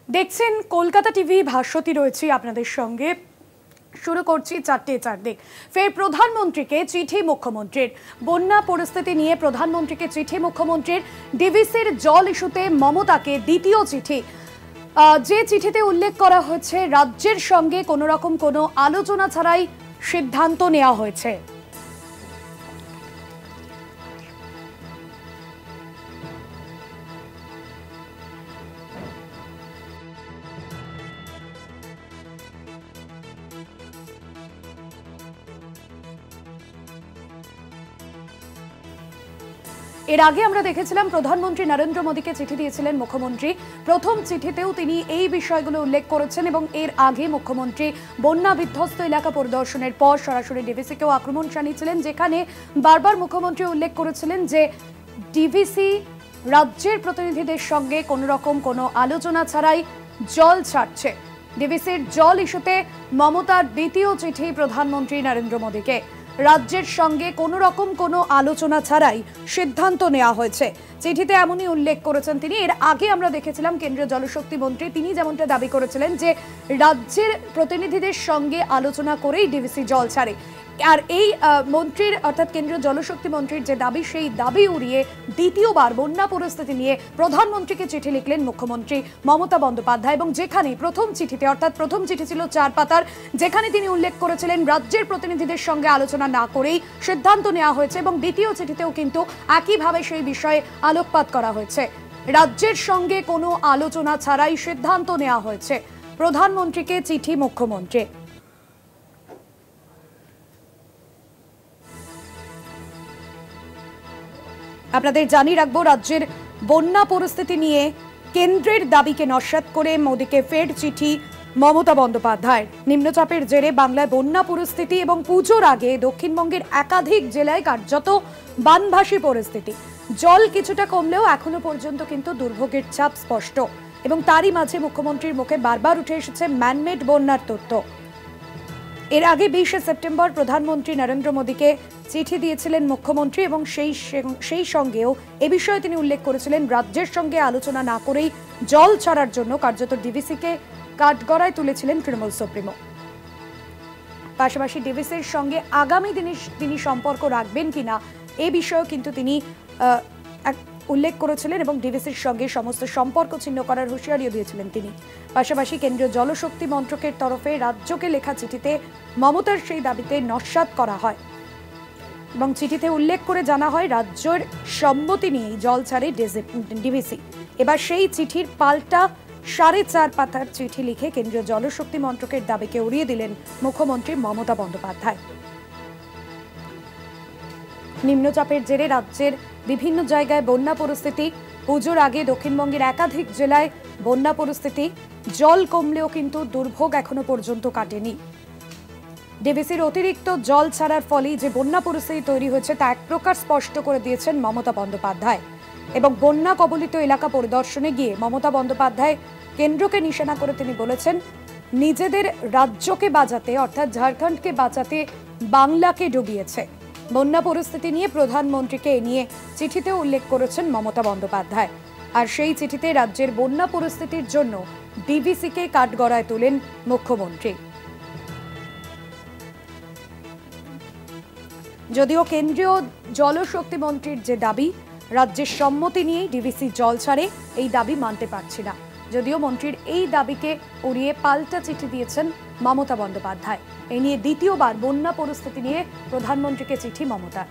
দেখছেন কলকাতা টিভি, ভাস্বতী রয়েছি আপনাদের সঙ্গে। শুরু করছি 4:04 দিক। ফের প্রধানমন্ত্রীকে চিঠি মুখ্যমন্ত্রীর। বন্যা পরিস্থিতি নিয়ে প্রধানমন্ত্রীকে চিঠি মুখ্যমন্ত্রীর। ডিভিসির জল ইস্যুতে মমতাকে দ্বিতীয় চিঠি। যে চিঠিতে উল্লেখ করা হয়েছে রাজ্যের সঙ্গে কোনো রকম কোনো আলোচনা ছাড়াই সিদ্ধান্ত নেওয়া হয়েছে। এর আগে আমরা দেখেছিলাম প্রধানমন্ত্রী নরেন্দ্র মোদীকে চিঠি দিয়েছিলেন মুখ্যমন্ত্রী। প্রথম চিঠিতেও তিনি এই বিষয়গুলো উল্লেখ করেছেন এবং এর আগে মুখ্যমন্ত্রী বন্যা বিধ্বস্ত এলাকা পরিদর্শনের পর সরাসরি ডিভিসিকেও আক্রমণ শানিয়েছিলেন, যেখানে বারবার মুখ্যমন্ত্রী উল্লেখ করেছিলেন যে ডিভিসি রাজ্যের প্রতিনিধিদের সঙ্গে কোনো রকম কোনো আলোচনা ছাড়াই জল ছাড়ছে। ডিভিসির জল ইস্যুতে মমতার দ্বিতীয় চিঠি প্রধানমন্ত্রী নরেন্দ্র মোদীকে। রাজ্যের সঙ্গে কোনো রকম কোনো আলোচনা ছাড়াই সিদ্ধান্ত নেওয়া হয়েছে। চিঠিতে এমনই উল্লেখ করেছেন তিনি। এর আগে আমরা দেখেছিলাম কেন্দ্রীয় জলশক্তি মন্ত্রী তিনি যেমনটা দাবি করেছিলেন যে রাজ্যের প্রতিনিধিদের সঙ্গে আলোচনা করেই ডিভিসি জল ছাড়ে। আর এই মন্ত্রীর অর্থাৎ কেন্দ্রীয় জলশক্তি মন্ত্রীর যে দাবি, সেই দাবি উড়িয়ে দ্বিতীয়বার বন্যা পরিস্থিতি নিয়ে প্রধানমন্ত্রীকে চিঠি লিখলেন মুখ্যমন্ত্রী মমতা বন্দ্যোপাধ্যায়। এবং যেখানে প্রথম চিঠিতে, অর্থাৎ প্রথম চিঠি ছিল 4 পাতার, যেখানে তিনি উল্লেখ করেছিলেন রাজ্যের প্রতিনিধিদের সঙ্গে আলোচনা না করেই সিদ্ধান্ত নেওয়া হয়েছে, এবং দ্বিতীয় চিঠিতেও কিন্তু একইভাবে সেই বিষয়ে আলোকপাত করা হয়েছে। রাজ্যের সঙ্গে কোনো আলোচনা ছাড়াই সিদ্ধান্ত নেওয়া হয়েছে। প্রধানমন্ত্রীকে চিঠি মুখ্যমন্ত্রী। আপনাদের জানিয়ে রাখবো, রাজ্যের বন্যা পরিস্থিতি নিয়ে কেন্দ্রের দাবিকে নস্যাৎ করে মোদীকে ফের চিঠি মমতা বন্দ্যোপাধ্যায়ের। নিম্নচাপের জেরে বাংলায় বন্যা পরিস্থিতি এবং পুজোর আগে দক্ষিণবঙ্গের একাধিক জেলায় কার্যত বানভাসী পরিস্থিতি। জল কিছুটা কমলেও এখনো পর্যন্ত কিন্তু দুর্ভোগের ছাপ স্পষ্ট, এবং তারই মাঝে মুখ্যমন্ত্রীর মুখে বারবার উঠে এসেছে ম্যানমেড বন্যার তথ্য। এর আগে 20শে সেপ্টেম্বর প্রধানমন্ত্রী নরেন্দ্র মোদীকে চিঠি দিয়েছিলেন মুখ্যমন্ত্রী, এবং সেই সঙ্গেও এ বিষয়ে তিনি উল্লেখ করেছিলেন রাজ্যের সঙ্গে আলোচনা না করেই জল ছাড়ার জন্য কার্যত ডিভিসিকে কাঠগড়ায় তুলেছিলেন তৃণমূল সুপ্রিমো। পাশাপাশি ডিভিসির সঙ্গে আগামী দিনে তিনি সম্পর্ক রাখবেন কিনা এ বিষয়েও কিন্তু তিনি উল্লেখ করেছিলেন, এবং ডিভিসির সঙ্গে সমস্ত সম্পর্ক ছিন্ন করার হুঁশিয়ারিও দিয়েছিলেন তিনি। পাশাপাশি কেন্দ্রীয় জলশক্তি মন্ত্রকের তরফে রাজ্যকে লেখা চিঠিতে মমতার সেই দাবিতে নস্যাৎ করা হয়, এবং চিঠিতে উল্লেখ করে জানা হয় রাজ্যের সম্মতি নিয়েই জল ছাড়ে ডিভিসি। এবার সেই চিঠির পাল্টা 4.5 পাতার চিঠি লিখে কেন্দ্রীয় জলশক্তি মন্ত্রকের দাবিকে উড়িয়ে দিলেন মুখ্যমন্ত্রী মমতা বন্দ্যোপাধ্যায়। নিম্নচাপের জেরে রাজ্যের বিভিন্ন জায়গায় বন্যা পরিস্থিতি। পুজোর আগে দক্ষিণবঙ্গের একাধিক জেলায় বন্যা পরিস্থিতি। জল কমলেও কিন্তু দুর্ভোগ এখনো পর্যন্ত কাটেনি। ডিভিসির অতিরিক্ত জল ছাড়ার ফলে যে বন্যা পরিস্থিতি তৈরি হয়েছে তা এক প্রকার স্পষ্ট করে দিয়েছেন মমতা বন্দ্যোপাধ্যায়। এবং বন্যা কবলিত এলাকা পরিদর্শনে গিয়ে মমতা বন্দ্যোপাধ্যায় কেন্দ্রকে নিশানা করে তিনি বলেছেন, নিজেদের রাজ্যকে বাঁচাতে অর্থাৎ ঝাড়খণ্ডকে বাঁচাতে বাংলাকে ডুবিয়েছে। বন্যা পরিস্থিতি নিয়ে প্রধানমন্ত্রীকে এ নিয়ে চিঠিতে উল্লেখ করেছেন মমতা বন্দ্যোপাধ্যায়। আর সেই চিঠিতে রাজ্যের বন্যা পরিস্থিতির জন্য ডিভিসিকে কাঠগড়ায় তোলেন মুখ্যমন্ত্রী। যদিও কেন্দ্রীয় জলশক্তি মন্ত্রীর যে দাবি রাজ্যের সম্মতি নিয়েই ডিভিসি জল ছাড়ে, এই দাবি মানতে পারছি না। যদিও মন্ত্রীর এই দাবিকে উড়িয়ে পাল্টা চিঠি দিয়েছেন মমতা বন্দ্যোপাধ্যায়। এই নিয়ে দ্বিতীয়বার বন্যা পরিস্থিতি নিয়ে প্রধানমন্ত্রীকে চিঠি মমতা।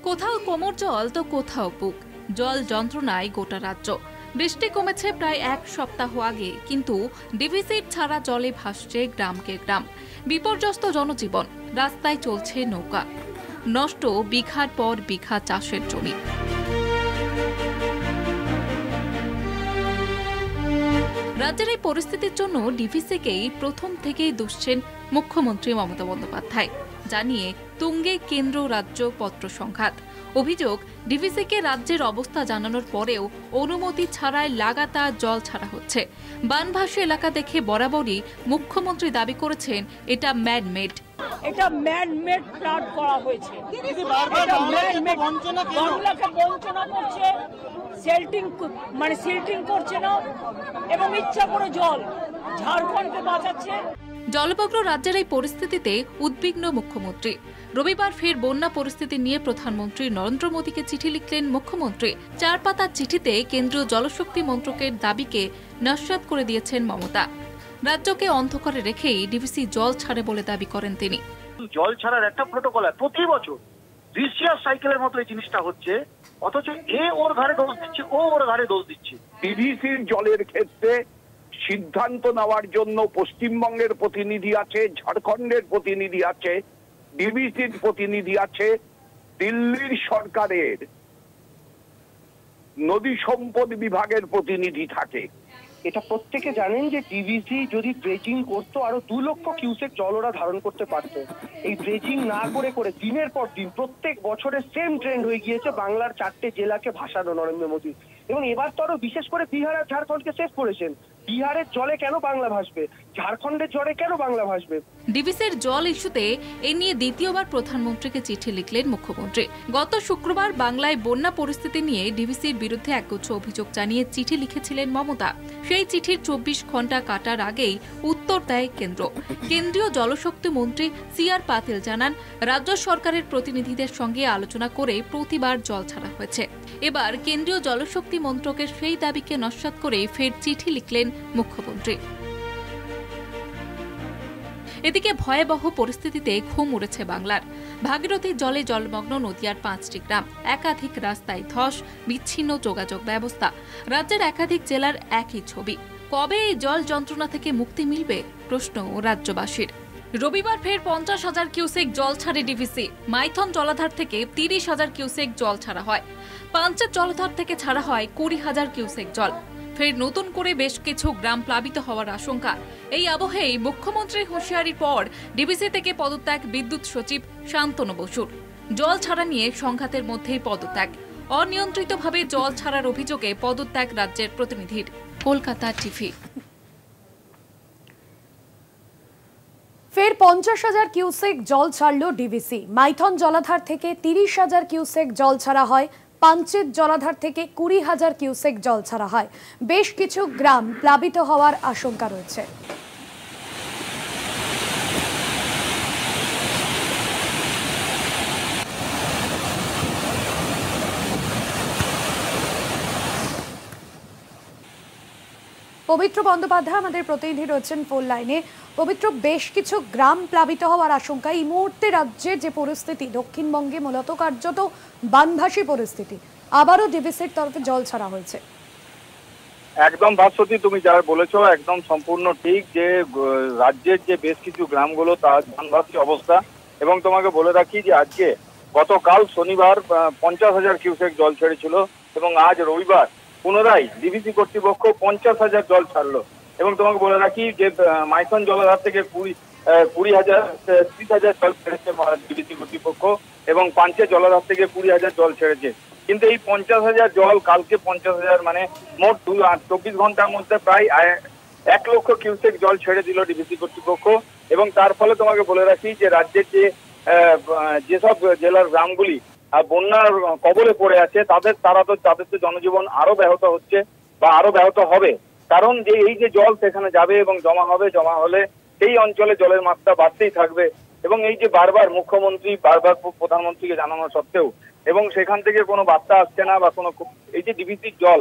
কোথাও কোমর জল তো কোথাও বুক, জল যন্ত্রণায় গোটা রাজ্য। বৃষ্টি কমেছে প্রায় 1 সপ্তাহ আগে, কিন্তু ডিভিসির ছাড়া জলে ভাসছে গ্রামকে গ্রাম। বিপর্যস্ত জনজীবন, রাস্তায় চলছে নৌকা, নষ্ট বিঘার পর বিঘা চাষের জমি। রাজ্যের এই পরিস্থিতির জন্য ডিভিসিকেই প্রথম থেকেই দুষছেন মুখ্যমন্ত্রী মমতা বন্দ্যোপাধ্যায়। জানিয়ে তুঙ্গে কেন্দ্র রাজ্য পত্র সংঘাত। অভিযোগ, ডিভিসিকে রাজ্যের অবস্থা জানানোর পরেও অনুমতি ছাড়াই লাগাতার জল ছাড়া হচ্ছে। বানভাসী এলাকা দেখে বরাবরই মুখ্যমন্ত্রী দাবি করেছেন এটা ম্যানমেড। এটা ম্যানমেড ফ্লাড করা হয়েছে, বাংলাকে বঞ্চনা করছে, সিল্টিং করছে না এবং ইচ্ছা করে জল ঝাড়খণ্ডকে বাঁচাচ্ছে। জলমগ্ন রাজ্যের এই পরিস্থিতিতে উদ্বিগ্ন মুখ্যমন্ত্রী। রবিবার ফের বন্যা পরিস্থিতি নিয়ে প্রধানমন্ত্রী নরেন্দ্র মোদীকে চিঠি লিখলেন মুখ্যমন্ত্রী। 4 পাতার চিঠিতে কেন্দ্রীয় জলশক্তি মন্ত্রকের দাবিকে নস্যাৎ করে দিয়েছেন মমতা। রাজ্যকে অন্ধকারে রেখেই ডিভিসি জল ছাড়ে বলে দাবি করেন তিনি। জল ছাড়ার একটা প্রোটোকল প্রতি বছর রিসিয়ার সাইকেলের মতো এই জিনিসটা হচ্ছে, অথচ ওর ঘাড়ে দোষ দিচ্ছে, ওর ঘাড়ে দোষ দিচ্ছে। ডিভিসির জলের ক্ষেত্রে সিদ্ধান্ত নেওয়ার জন্য পশ্চিমবঙ্গের প্রতিনিধি আছে, ঝাড়খণ্ডের প্রতিনিধি আছে, ডিভিসির প্রতিনিধি আছে, দিল্লির সরকারের নদী সম্পদ বিভাগের প্রতিনিধি থাকে। এটা প্রত্যেকে জানেন যে ডিভিসি যদি ড্রেজিং করতো আরো 2 লক্ষ কিউসেক জল ওরা ধারণ করতে পারতো। এই ড্রেজিং না করে করে দিনের পর দিন প্রত্যেক বছরের সেম ট্রেন্ড হয়ে গিয়েছে বাংলার 4টে জেলাকে ভাসানো নরেন্দ্র মোদী। এবং এবার তো আরো বিশেষ করে বিহার আর ঝাড়খণ্ডকে সেভ করেছেন। বিহারের জলে কেন বাংলা ভাসবে, ঝাড়খণ্ডের জলে কেন বাংলা ভাসবে? ডিভিসির জল ইস্যুতে এ নিয়ে দ্বিতীয়বার প্রধানমন্ত্রীকে চিঠি লিখলেন মুখ্যমন্ত্রী। গত শুক্রবার বাংলায় বন্যা পরিস্থিতি নিয়ে ডিভিসির বিরুদ্ধে একগুচ্ছ অভিযোগ জানিয়ে চিঠি লিখেছিলেন মমতা। সেই চিঠির 24 ঘন্টা কাটার আগেই উত্তর দেয় কেন্দ্র। কেন্দ্রীয় জলশক্তি মন্ত্রী CR পাতিল জানান, রাজ্য সরকারের প্রতিনিধিদের সঙ্গে আলোচনা করে প্রতিবার জল ছাড়া হয়েছে। এবার কেন্দ্রীয় জলশক্তি মন্ত্রকের সেই দাবিকে নস্যাৎ করে ফের চিঠি লিখলেন মুখ্যমন্ত্রী। এদিকে ভয়াবহ পরিস্থিতিতে ঘুম উড়েছে বাংলার। ভাগীরথীর জলে জলমগ্ন নদিয়ার 5টি গ্রাম, একাধিক রাস্তায় ধস, বিচ্ছিন্ন যোগাযোগ ব্যবস্থা। রাজ্যের একাধিক জেলার একই ছবি। কবে এই জল যন্ত্রণা থেকে মুক্তি মিলবে প্রশ্ন রাজ্যবাসীর। রবিবার ফের 50,000 কিউসেক জল ছাড়ে ডিভিসি। মাইথন জলাধার থেকে 30,000 কিউসেক জল ছাড়া হয়। পাঞ্চেত জলাধার থেকে ছাড়া হয় 20,000 কিউসেক জল। ফের নতুন করে বেশ কিছু গ্রাম প্লাবিত হওয়ার আশঙ্কা। এই আবহেই মুখ্যমন্ত্রীর হুঁশিয়ারির পর ডিভিসি থেকে পদত্যাগ বিদ্যুৎ সচিব শান্তনু বসুর। জল ছাড়া নিয়ে সংঘাতের মধ্যেই পদত্যাগ। অনিয়ন্ত্রিতভাবে জল ছাড়ার অভিযোগে পদত্যাগ রাজ্যের প্রতিনিধির। কলকাতা টিভি। ফের 50,000 কিউসেক জল ছাড়ল ডিভিসি। মাইথন জলাধার থেকে 30,000 কিউসেক জল ছাড়া হয়। পাঞ্চেত জলাধার থেকে 20,000 কিউসেক জল ছাড়া হয়। বেশ কিছু গ্রাম প্লাবিত হওয়ার আশঙ্কা রয়েছে। পবিত্র বন্দ্যোপাধ্যায় আমাদের প্রতিনিধি রয়েছেন ফোন লাইনে। পবিত্র, বেশ কিছু গ্রাম প্লাবিত হওয়ার আশঙ্কা। এই মুহূর্তে রাজ্যের যে পরিস্থিতি, দক্ষিণবঙ্গে মূলত কার্যত বানভাসী পরিস্থিতি, আবারও ডিভিসির তরফে জল ছাড়া হয়েছে। একদম ভাস্বতী, তুমি যা বলেছো একদম সম্পূর্ণ ঠিক, যে রাজ্যের যে বেশ কিছু গ্রামগুলো তার বানভাসী অবস্থা। এবং তোমাকে বলে রাখি যে আজকে গতকাল শনিবার 50,000 কিউসেক জল ছেড়েছিল এবং আজ রবিবার পুনরায় ডিভিসি কর্তৃপক্ষ 50,000 জল ছাড়লো। এবং তোমাকে বলে রাখি যে মাইথন জলাধার থেকে 30,000 জল ছেড়েছে ডিভিসি কর্তৃপক্ষ এবং পাঞ্চেত জলাধার থেকে 20,000 জল ছেড়েছে। কিন্তু এই 50,000 জল কালকে 50,000 মানে মোট 24 ঘন্টার মধ্যে প্রায় 1 লক্ষ কিউসেক জল ছেড়ে দিল ডিভিসি কর্তৃপক্ষ। এবং তার ফলে তোমাকে বলে রাখি যে রাজ্যের যেসব জেলার গ্রামগুলি বন্যার কবলে পড়ে আছে তাদের তো জনজীবন আরো ব্যাহত হচ্ছে বা আরো ব্যাহত হবে। কারণ যে এই যে জল সেখানে যাবে এবং জমা হলে সেই অঞ্চলে জলের মাত্রা বাড়তেই থাকবে। এবং এই যে বারবার মুখ্যমন্ত্রী বারবার প্রধানমন্ত্রীকে জানানো সত্ত্বেও এবং সেখান থেকে কোনো বার্তা আসছে না বা কোনো, এই যে ডিভিসির জল,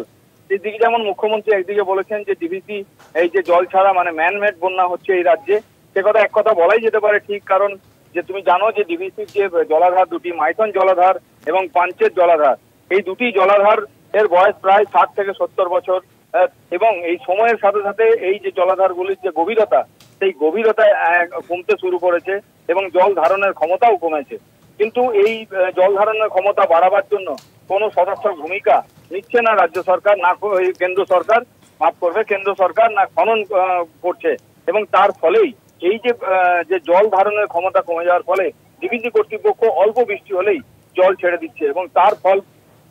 সেদিকে যেমন মুখ্যমন্ত্রী একদিকে বলেছেন যে ডিভিসি এই যে জল ছাড়া মানে ম্যানমেড বন্যা হচ্ছে এই রাজ্যে, সে কথা এক কথা বলাই যেতে পারে ঠিক। কারণ যে তুমি জানো যে ডিভিসির যে জলাধার দুটি, মাইথন জলাধার এবং পাঞ্চেত জলাধার, এই দুটি জলাধার এর বয়স প্রায় 60 থেকে 70 বছর। এবং এই সময়ের সাথে সাথে এই যে জলাধারগুলির যে গভীরতা, সেই গভীরতা কমতে শুরু করেছে এবং জল ধারণের ক্ষমতাও কমেছে। কিন্তু এই জল ধারণের ক্ষমতা বাড়াবার জন্য কোনো সদর্থক ভূমিকা নিচ্ছে না রাজ্য সরকার, না কেন্দ্র সরকার, কেন্দ্র সরকার না খনন করছে। এবং তার ফলেই এই যে জল ধারণের ক্ষমতা কমে যাওয়ার ফলে ডিভিসি কর্তৃপক্ষ অল্প বৃষ্টি হলেই জল ছেড়ে দিচ্ছে এবং তার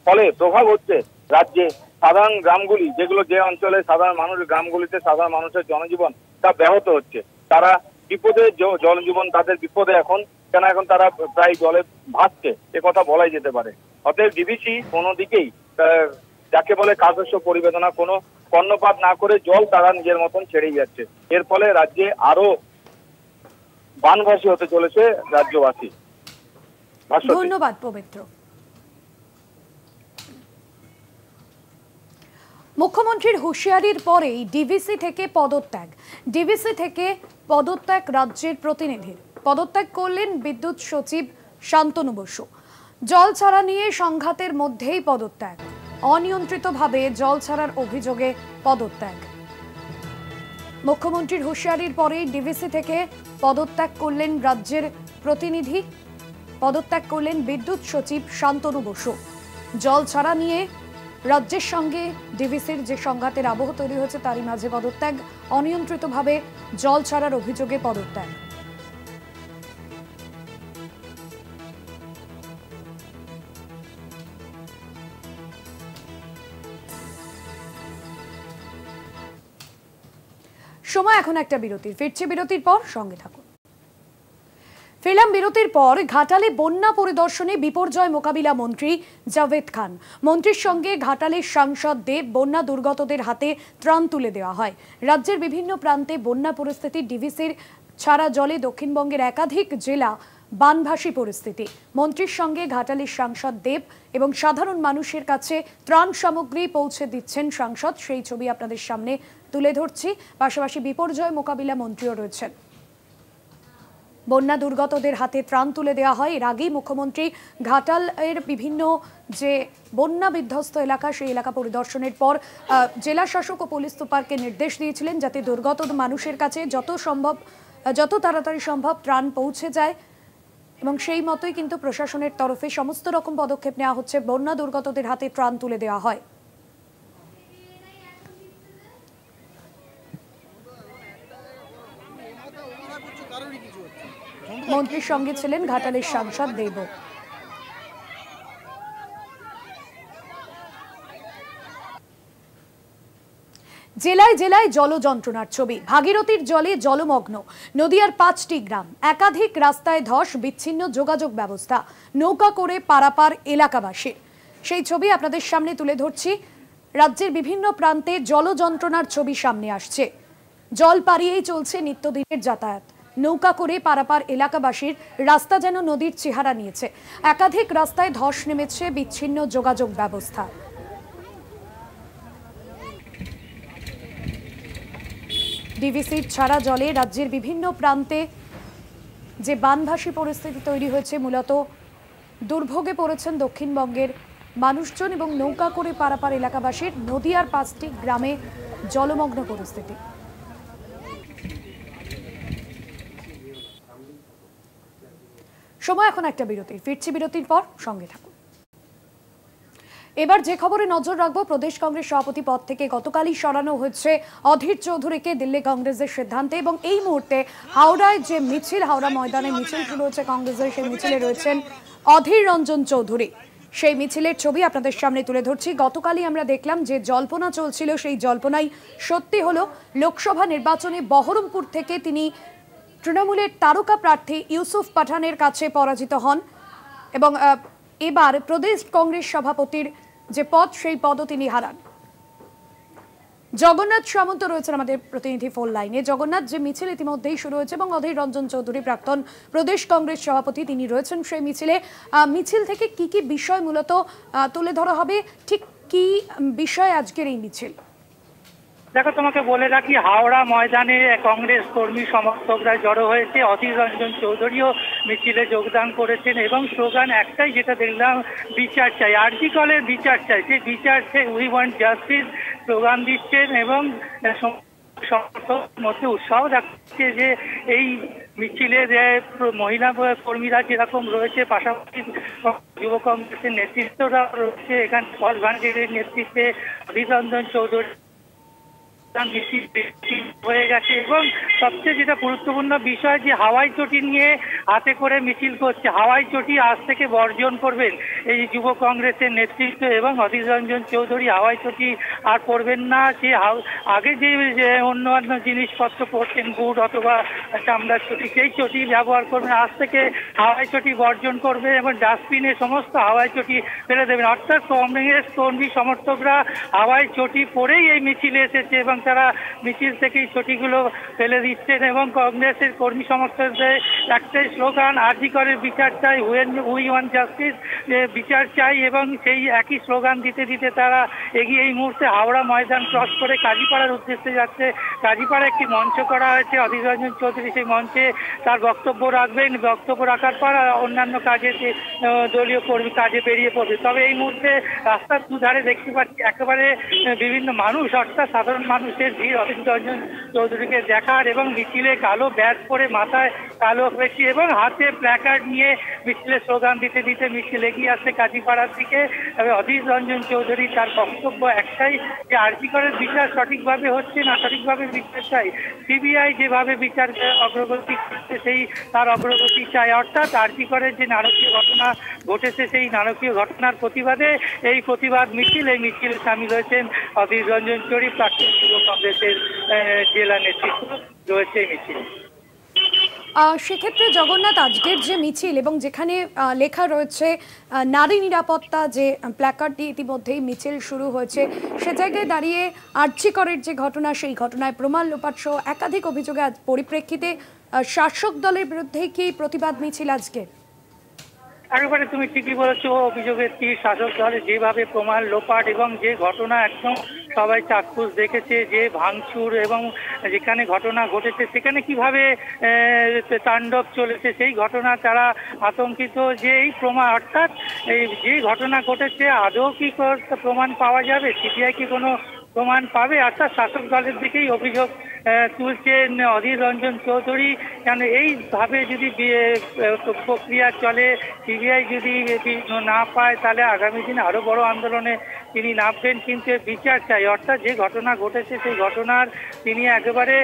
ফলে প্রভাব হচ্ছে রাজ্যে সাধারণ গ্রামগুলি, যেগুলো যে অঞ্চলে সাধারণ মানুষ, গ্রামগুলিতে সাধারণ মানুষের জনজীবন তা ব্যাহত হচ্ছে। তারা বিপদে, জনজীবন তাদের বিপদে এখন, কেন এখন তারা প্রায় জলে ভাসছে, এ কথা বলাই যেতে পারে। অতএব ডিভিসি কোনো দিকেই যাকে বলে কার্যস্ব পরিবেদনা, কোনো কর্ণপাত না করে জল তারা নিজের মতন ছেড়েই যাচ্ছে। এর ফলে রাজ্যে আরো বানভাসী হতে চলেছে রাজ্যবাসী। ধন্যবাদ পবিত্র। মুখ্যমন্ত্রীর হুঁশিয়ারির পরেই ডিভিসি থেকে পদত্যাগ রাজ্যের প্রতিনিধির। পদত্যাগ করলেন বিদ্যুৎ সচিব শান্তনু বসু। জল ছাড়া নিয়ে সংঘাতের মধ্যেই পদত্যাগ, অনিয়ন্ত্রিতভাবে জল ছাড়ার অভিযোগে পদত্যাগ। মুখ্যমন্ত্রীর হুঁশিয়ারির পরেই ডিভিসি থেকে পদত্যাগ করলেন রাজ্যের প্রতিনিধি, পদত্যাগ করলেন বিদ্যুৎ সচিব শান্তনু বসু। জল ছাড়া নিয়ে রাজ্যের সঙ্গে ডিভিসির যে সংঘাতের আবহ তৈরি হয়েছে তারই মাঝে পদত্যাগ, অনিয়ন্ত্রিতভাবে জল ছাড়ার অভিযোগে পদত্যাগ। সময় এখন একটা বিরতির। ফিরছি বিরতির পর, সঙ্গে থাকুন। ফিরলাম বিরতির পর। ঘাটালে বন্যা পরিদর্শনে বিপর্যয় মোকাবিলা মন্ত্রী জাভেদ খান। মন্ত্রীর সঙ্গে ঘাটালের সাংসদ দেব। বন্যা দুর্গতদের হাতে ত্রাণ তুলে দেওয়া হয়। রাজ্যের বিভিন্ন প্রান্তে বন্যা পরিস্থিতি, ডিভিসির ছাড়া জলে দক্ষিণবঙ্গের একাধিক জেলা বানভাসী পরিস্থিতি। মন্ত্রীর সঙ্গে ঘাটালের সাংসদ দেব এবং সাধারণ মানুষের কাছে ত্রাণ সামগ্রী পৌঁছে দিচ্ছেন সাংসদ, সেই ছবি আপনাদের সামনে তুলে ধরছি। পাশাপাশি বিপর্যয় মোকাবিলা মন্ত্রীও রয়েছেন। বন্যা দুর্গতদের হাতে ত্রাণ তুলে দেওয়া হয়। এর আগেই মুখ্যমন্ত্রী ঘাটালের বিভিন্ন যে বন্যা বিধ্বস্ত এলাকা, সেই এলাকা পরিদর্শনের পর জেলা শাসক ও পুলিশ সুপারকে নির্দেশ দিয়েছিলেন যাতে দুর্গত মানুষের কাছে যত তাড়াতাড়ি সম্ভব ত্রাণ পৌঁছে যায়, এবং সেই মতোই কিন্তু প্রশাসনের তরফে সমস্ত রকম পদক্ষেপ নেওয়া হচ্ছে। বন্যা দুর্গতদের হাতে ত্রাণ তুলে দেওয়া হয়। মন্ত্রীর সঙ্গে ছিলেন ঘাটালের সাংসদ দেব। জেলায় জেলায় জল যন্ত্রণার ছবি। ভাগীরথীর জলে জলমগ্ন নদিয়ার 5টি গ্রাম। একাধিক রাস্তায় ধস, বিচ্ছিন্ন যোগাযোগ ব্যবস্থা, নৌকা করে পারাপার এলাকাবাসীর। সেই ছবি আপনাদের সামনে তুলে ধরছি। রাজ্যের বিভিন্ন প্রান্তে জল যন্ত্রণার ছবি সামনে আসছে। জল পাড়িয়েই চলছে নিত্যদিনের যাতায়াত। নৌকা করে পারাপার এলাকাবাসীর। রাস্তা যেন নদীর চেহারা নিয়েছে। একাধিক রাস্তায় ধস নেমেছে, বিচ্ছিন্ন যোগাযোগ ব্যবস্থা। ডিভিসির ছাড়া জলে রাজ্যের বিভিন্ন প্রান্তে যে বানভাসী পরিস্থিতি তৈরি হয়েছে, মূলত দুর্ভোগে পড়েছেন দক্ষিণবঙ্গের মানুষজন এবং নৌকা করে পারাপার এলাকাবাসীর। নদিয়ার 5টি গ্রামে জলমগ্ন পরিস্থিতি। সময় এখন একটা বিরতি। ফিরছি বিরতির পর, সঙ্গে থাকুন। এবার যে খবরে নজর রাখবো, প্রদেশ কংগ্রেস সভাপতি পদ থেকে গতকালই সরানো হয়েছে অধীর চৌধুরীকে দিল্লি কংগ্রেসের সিদ্ধান্তে। এবং এই মুহূর্তে হাওড়ায় যে মিছিল, হাওড়া ময়দানে মিছিল শুরু হচ্ছে কংগ্রেসের, সেই মিছিলে রয়েছেন অধীর রঞ্জন চৌধুরী। সেই মিছিলের ছবি আপনাদের সামনে তুলে ধরছি। গতকালই আমরা দেখলাম যে জল্পনা চলছিল, সেই জল্পনাই সত্যি হলো। লোকসভা নির্বাচনে বহরমপুর থেকে তিনি তৃণমূলের তারকা প্রার্থী ইউসুফ পাঠানের কাছে পরাজিত হন এবং এবার প্রদেশ কংগ্রেস সভাপতির যে পদ, সেই পদও তিনি হারান। জগন্নাথ সামন্ত রয়েছেন আমাদের প্রতিনিধি ফোন লাইনে। জগন্নাথ, যে মিছিল ইতিমধ্যেই শুরু হয়েছে এবং অধীর রঞ্জন চৌধুরী প্রাক্তন প্রদেশ কংগ্রেস সভাপতি তিনি রয়েছেন সেই মিছিলে। মিছিল থেকে কি কি বিষয় মূলত তুলে ধরা হবে, ঠিক কি বিষয় আজকের এই মিছিল? দেখো, তোমাকে বলে রাখি, হাওড়া ময়দানে কংগ্রেস কর্মী সমর্থকরা জড়ো হয়েছে। অধীর রঞ্জন চৌধুরীও মিছিলে যোগদান করেছেন এবং স্লোগান একটাই, যেটা দেখলাম, বিচার চাই, আরজি কলের বিচার চাই। সেই বিচার চাই, উই ওয়ান্ট জাস্টিস স্লোগান দিচ্ছেন এবং সমর্থকদের মধ্যে উৎসাহ রাখছে যে এই মিছিলে যে মহিলা কর্মীরা যেরকম রয়েছে, পাশাপাশি যুব কংগ্রেসের নেতৃত্বরা রয়েছে। এখানে পল ভান্ডারের নেতৃত্বে অধীর রঞ্জন চৌধুরী হয়ে গেছে। এবং সবচেয়ে যেটা গুরুত্বপূর্ণ বিষয় যে হাওয়াই চটি নিয়ে হাতে করে মিছিল করছে। হাওয়াই চটি আজ থেকে বর্জন করবেন এই যুব কংগ্রেসের নেতৃত্ব এবং অধীর রঞ্জন চৌধুরী। হাওয়াই চটি আর পরবেন না। সে আগে যে অন্যান্য জিনিসপত্র পরতেন, বুট অথবা চামড়ার চটি, সেই চটি ব্যবহার করবেন। আজ থেকে হাওয়াই চটি বর্জন করবে এবং ডাস্টবিনে সমস্ত হাওয়াই চটি ফেলে দেবেন। অর্থাৎ কংগ্রেস কর্মী সমর্থকরা হাওয়াই চটি পরেই এই মিছিলে এসেছে এবং তারা মিছিল থেকেই চটিগুলো ফেলে দিচ্ছেন। এবং কংগ্রেসের কর্মী সমর্থকদের একটাই স্লোগান, আরজি করের বিচার চাই, উই ওয়ান্ট জাস্টিস, বিচার চাই। এবং সেই একই স্লোগান দিতে দিতে তারা এগিয়ে এই মুহূর্তে হাওড়া ময়দান ক্রস করে কাজীপাড়ার উদ্দেশ্যে যাচ্ছে। কাজীপাড়া একটি মঞ্চ করা হয়েছে, অধীর রঞ্জন চৌধুরী সেই মঞ্চে তার বক্তব্য রাখবেন। বক্তব্য রাখার পর অন্যান্য কাজে দলীয় কর্মী কাজে বেরিয়ে পড়বে। তবে এই মুহূর্তে রাস্তার দুধারে দেখতে পাচ্ছি একেবারে বিভিন্ন মানুষ, অর্থাৎ সাধারণ মানুষের ভিড় অধীর রঞ্জন চৌধুরীকে দেখার এবং মিছিলে কালো ব্যাজ পরে মাথায় কালো পেঁচি এবং হাতে প্ল্যাকার্ড নিয়ে মিছিলে স্লোগান দিতে দিতে মিছিল এগিয়ে আসছে কাজীপাড়ার দিকে। তবে অধীর রঞ্জন চৌধুরী তার বক্তব্য একটাই যে আরজি করের বিচার সঠিকভাবে হচ্ছে না, সঠিকভাবে বিচার চাই। সিবিআই যেভাবে বিচার অগ্রগতি করছে সেই তার অগ্রগতি চাই। অর্থাৎ আরজি করের যে নারকীয় ঘটনা ঘটেছে সেই নারকীয় ঘটনার প্রতিবাদে এই প্রতিবাদ মিছিল, এই মিছিলে সামিল হয়েছেন অধীর রঞ্জন চৌধুরী, প্রাক্তন যুব কংগ্রেসের জেলা নেতৃত্ব রয়েছে এই মিছিলে। সেক্ষেত্রে জগন্নাথ, আজকের যে মিছিল এবং যেখানে লেখা রয়েছে নারী নিরাপত্তা, যে প্ল্যাকার্ডটি ইতিমধ্যেই মিছিল শুরু হয়েছে, সে জায়গায় দাঁড়িয়ে আরজি করের যে ঘটনা, সেই ঘটনায় প্রমাণ লোপাট সহ একাধিক অভিযোগের পরিপ্রেক্ষিতে শাসক দলের বিরুদ্ধে কি প্রতিবাদ মিছিল আজকে? একেবারে তুমি ঠিকই বলেছো। অভিযোগের তীর শাসক দলে যেভাবে প্রমাণ লোপাট এবং যে ঘটনা একদম সবাই চাক্ষুষ দেখেছে, যে ভাঙচুর এবং যেখানে ঘটনা ঘটেছে সেখানে কিভাবে তাণ্ডব চলেছে, সেই ঘটনা তারা আতঙ্কিত। যে এই প্রমাণ, অর্থাৎ এই যে ঘটনা ঘটেছে আদৌ কি প্রমাণ পাওয়া যাবে, সিবিআই কি কোনো প্রমাণ পাবে? অর্থাৎ শাসক দলের দিকেই অভিযোগ তুলছেন অধীর রঞ্জন চৌধুরী। কেন এইভাবে যদি প্রক্রিয়া চলে, সিবিআই যদি না পায়, তাহলে আগামী দিনে আরো বড় আন্দোলনে তিনি নামবেন। কিন্তু বিচার চাই। অর্থাৎ যে ঘটনা ঘটেছে সেই ঘটনার তিনি একেবারে